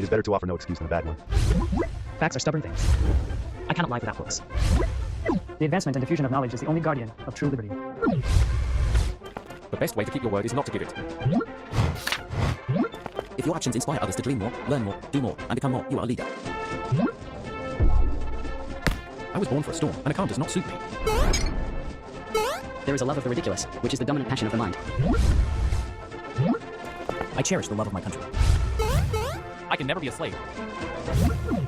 It is better to offer no excuse than a bad one. Facts are stubborn things. I cannot lie without books. The advancement and diffusion of knowledge is the only guardian of true liberty. The best way to keep your word is not to give it. If your actions inspire others to dream more, learn more, do more, and become more, you are a leader. I was born for a storm, and a calm does not suit me. There is a love of the ridiculous, which is the dominant passion of the mind. I cherish the love of my country. I can never be a slave.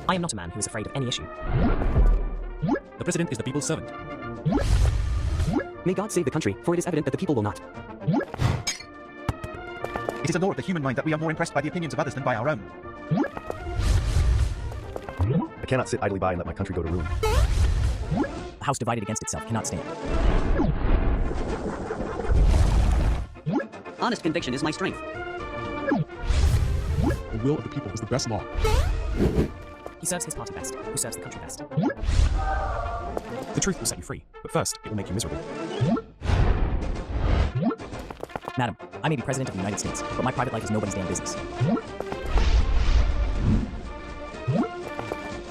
I am not a man who is afraid of any issue. The president is the people's servant. May God save the country, for it is evident that the people will not. It is a law of the human mind that we are more impressed by the opinions of others than by our own. I cannot sit idly by and let my country go to ruin. A house divided against itself cannot stand. Honest conviction is my strength. The will of the people is the best law. He serves his party best, who serves the country best. The truth will set you free, but first, it will make you miserable. Madam, I may be president of the United States, but my private life is nobody's damn business.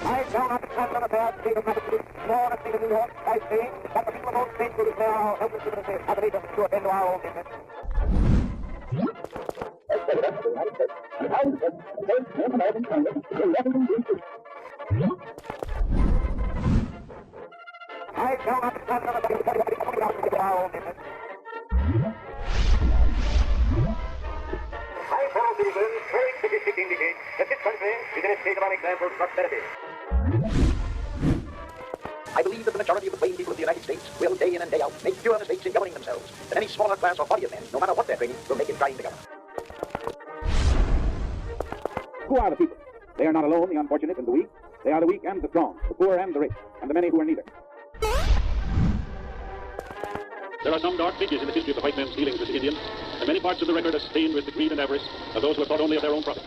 I shall not stand on a bad state of Massachusetts, nor the state of New York. I say that the people of both states will declare our helpless citizens as an agent to attend to our own interests. I shall not stand on a bad state of our own interests. My fellow citizens, very statistics indicate that this country is in a state of unexampled prosperity. I believe that the majority of the plain people of the United States will, day in and day out, make fewer mistakes in governing themselves than any smaller class or body of men, no matter what their training, will make in trying to govern. Who are the people? They are not alone the unfortunate and the weak. They are the weak and the strong, the poor and the rich, and the many who are neither. There are some dark pages in the history of the white men's dealings with the Indians, and many parts of the record are stained with the greed and avarice of those who have thought only of their own profit.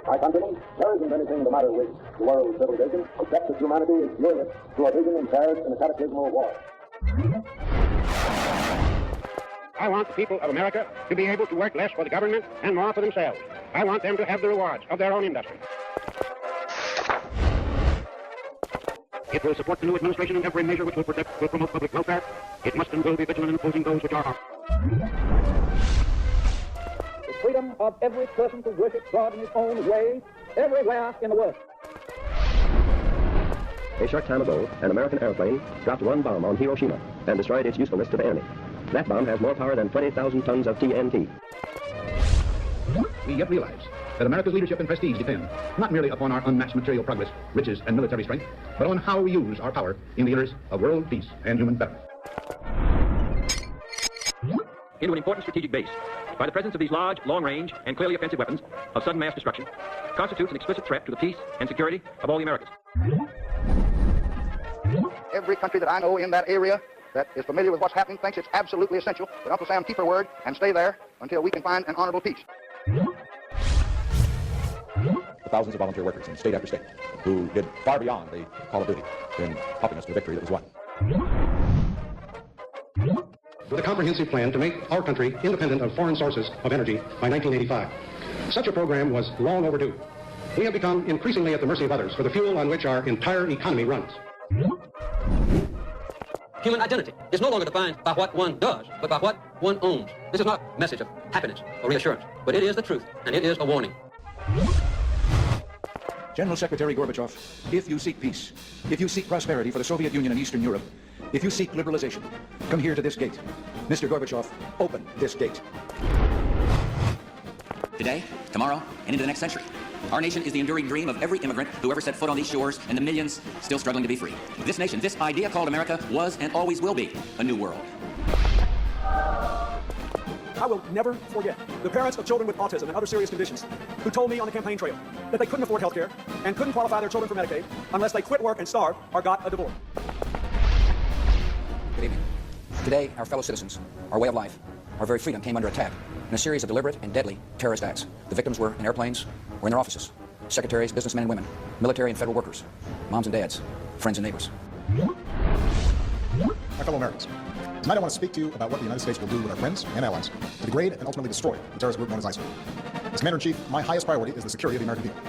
My countrymen, there isn't anything the matter with the world's civilization except that humanity is furious to a vision impaired in a cataclysmal war. I want the people of America to be able to work less for the government and more for themselves. I want them to have the rewards of their own industry. It will support the new administration in every measure which will promote public welfare. It must and will be vigilant in opposing those which are harmful. The freedom of every person to worship God in his own way, everywhere in the world. A short time ago, an American airplane dropped one bomb on Hiroshima and destroyed its usefulness to the enemy. That bomb has more power than 20,000 tons of TNT. We yet realize that America's leadership and prestige depend not merely upon our unmatched material progress, riches, and military strength, but on how we use our power in the interests of world peace and human betterment. Into an important strategic base, by the presence of these large, long-range, and clearly offensive weapons of sudden mass destruction, constitutes an explicit threat to the peace and security of all the Americas. Every country that I know in that area that is familiar with what's happening thinks it's absolutely essential that Uncle Sam keep her word and stay there until we can find an honorable peace. The thousands of volunteer workers in state after state who did far beyond the call of duty in helping us to the victory that was won. With a comprehensive plan to make our country independent of foreign sources of energy by 1985. Such a program was long overdue. We have become increasingly at the mercy of others for the fuel on which our entire economy runs. Human identity is no longer defined by what one does, but by what one owns. This is not a message of happiness or reassurance, but it is the truth, and it is a warning. General Secretary Gorbachev, if you seek peace, if you seek prosperity for the Soviet Union and Eastern Europe, if you seek liberalization, come here to this gate. Mr. Gorbachev, open this gate. Today, tomorrow, and into the next century, our nation is the enduring dream of every immigrant who ever set foot on these shores and the millions still struggling to be free. This nation, this idea called America, was and always will be a new world. I will never forget the parents of children with autism and other serious conditions who told me on the campaign trail that they couldn't afford health care and couldn't qualify their children for Medicaid unless they quit work and starved or got a divorce. Good evening. Today, our fellow citizens, our way of life, our very freedom came under attack in a series of deliberate and deadly terrorist acts. The victims were in airplanes or in their offices. Secretaries, businessmen and women, military and federal workers, moms and dads, friends and neighbors. My fellow Americans, Tonight I want to speak to you about what the United States will do with our friends and allies to degrade and ultimately destroy the terrorist group known as ISIL. As Commander-in-Chief, my highest priority is the security of the American people.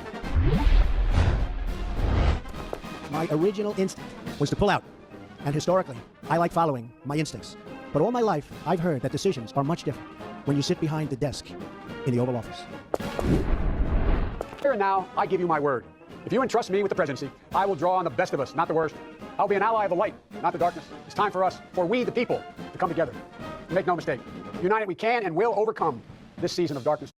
My original instinct was to pull out. And historically, I like following my instincts. But all my life, I've heard that decisions are much different when you sit behind the desk in the Oval Office. Here and now, I give you my word. If you entrust me with the presidency, I will draw on the best of us, not the worst. I'll be an ally of the light, not the darkness. It's time for us, for we the people, to come together. Make no mistake, united we can and will overcome this season of darkness.